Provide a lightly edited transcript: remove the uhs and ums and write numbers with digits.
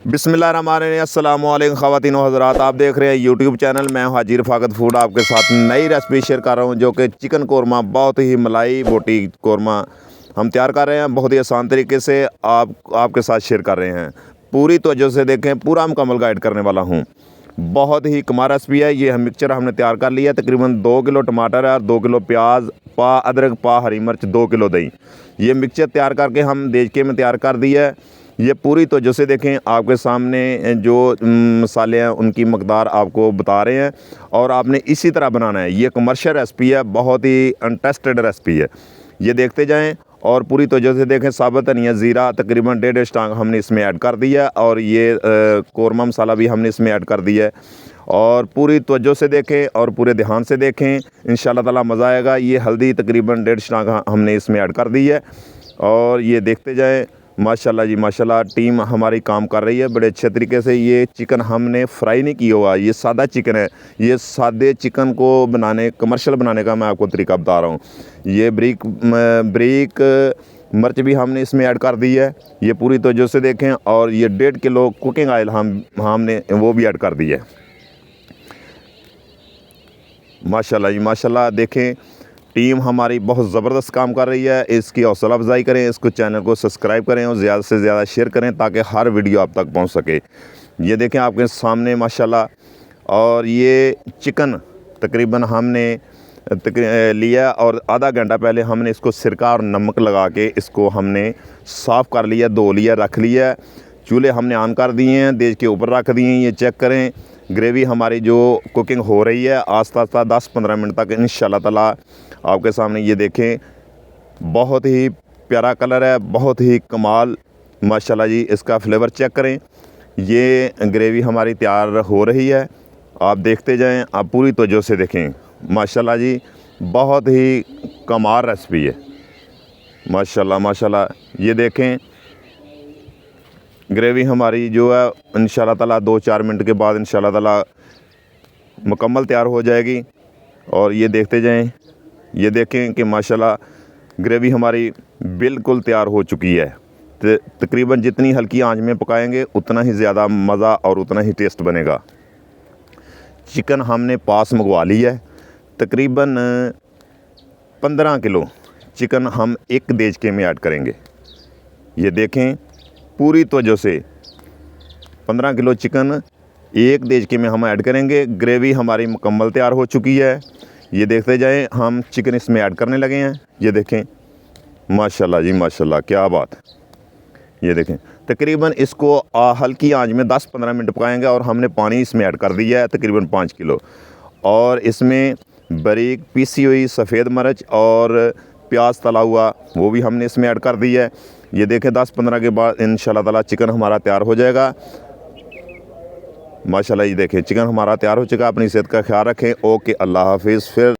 बिस्मिल्लाहिर्रहमानिर्रहीम। अस्सलामु अलैकुम ख़वातीन व हज़रात, आप देख रहे हैं यूट्यूब चैनल। मैं हूं हाजी रफ़ाकत फूड, आपके साथ नई रेसिपी शेयर कर रहा हूं जो कि चिकन कोरमा, बहुत ही मलाई बोटी कोरमा हम तैयार कर रहे हैं। बहुत ही आसान तरीके से आपके साथ शेयर कर रहे हैं। पूरी तवज्जो से देखें, पूरा मुकम्मल गाइड करने वाला हूँ। बहुत ही कमाल रेसिपी है। ये मिक्सचर हमने तैयार कर लिया है। तकरीबन 2 किलो टमाटर है और 2 किलो प्याज, पा अदरक, पा हरी मिर्च, 2 किलो दही। ये मिक्सचर तैयार करके हम देचके में तैयार कर दिया है। ये पूरी तो जैसे देखें, आपके सामने जो मसाले हैं उनकी मकदार आपको बता रहे हैं और आपने इसी तरह बनाना है। ये कमर्शियल रेसिपी है, बहुत ही अनटेस्टेड रेसिपी है। ये देखते जाएं और पूरी तो जैसे देखें, साबुत धनिया, ज़ीरा तकरीबन 1.5 स्टांग हमने इसमें ऐड कर दिया और ये कोरमा मसाला भी हमने इसमें ऐड कर दिया है। और पूरी तवज्जो से देखें और पूरे ध्यान से देखें, इंशाल्लाह ताला मज़ा आएगा। ये हल्दी तकरीबन 1.5 स्टांग हमने इसमें ऐड कर दी है और ये देखते जाएं। माशाल्लाह जी माशाल्लाह, टीम हमारी काम कर रही है बड़े अच्छे तरीके से। ये चिकन हमने फ्राई नहीं किया हुआ, ये सादा चिकन है। ये सादे चिकन को बनाने, कमर्शियल बनाने का मैं आपको तरीका बता रहा हूँ। ये ब्रीक मिर्च भी हमने इसमें ऐड कर दी है। ये पूरी तवज्जो से देखें। और ये 1.5 किलो कुकिंग ऑयल हमने वो भी ऐड कर दी है। माशाल्लाह जी माशाल्लाह, देखें टीम हमारी बहुत ज़बरदस्त काम कर रही है। इसकी हौसला अफजाई करें, इसको चैनल को सब्सक्राइब करें और ज़्यादा से ज़्यादा शेयर करें ताकि हर वीडियो आप तक पहुंच सके। ये देखें आपके सामने माशाल्लाह। और ये चिकन तकरीबन हमने लिया और आधा घंटा पहले हमने इसको सिरका और नमक लगा के इसको हमने साफ़ कर लिया, धो लिया, रख लिया। चूल्हे हमने ऑन कर दिए हैं, देज के ऊपर रख दिए हैं। ये चेक करें, ग्रेवी हमारी जो कुकिंग हो रही है आस्ता आस्ता 10-15 मिनट तक इंशाल्लाह ताला आपके सामने। ये देखें, बहुत ही प्यारा कलर है, बहुत ही कमाल माशाल्लाह जी। इसका फ्लेवर चेक करें। ये ग्रेवी हमारी तैयार हो रही है, आप देखते जाएं, आप पूरी तवज्जो से देखें। माशाल्लाह जी, बहुत ही कमाल रेसिपी है। माशाल्लाह माशाल्लाह, ये देखें ग्रेवी हमारी जो है इंशाल्लाह ताला 2-4 मिनट के बाद इंशाल्लाह ताला मुकम्मल तैयार हो जाएगी। और ये देखते जाएं, ये देखें कि माशाल्लाह ग्रेवी हमारी बिल्कुल तैयार हो चुकी है। तकरीबन जितनी हल्की आंच में पकाएंगे उतना ही ज़्यादा मज़ा और उतना ही टेस्ट बनेगा। चिकन हमने पास मंगवा ली है। तकरीबन 15 किलो चिकन हम एक देचके में ऐड करेंगे। ये देखें पूरी तवज्जो से, 15 किलो चिकन एक देचके में हम ऐड करेंगे। ग्रेवी हमारी मुकम्मल तैयार हो चुकी है। ये देखते जाएं, हम चिकन इसमें ऐड करने लगे हैं। ये देखें माशाल्लाह जी माशाल्लाह, क्या बात। ये देखें तकरीबन इसको हल्की आंच में 10-15 मिनट पकाएंगे और हमने पानी इसमें ऐड कर दिया है तकरीबन 5 किलो। और इसमें बारीक पीसी हुई सफ़ेद मिर्च और प्याज तला हुआ वो भी हमने इसमें ऐड कर दिया है। ये देखें 10-15 के बाद इंशाल्लाह ताला चिकन हमारा तैयार हो जाएगा। माशाल्लाह, ये देखें चिकन हमारा तैयार हो चुका है। अपनी सेहत का ख्याल रखें। ओके, अल्लाह हाफिज़। फिर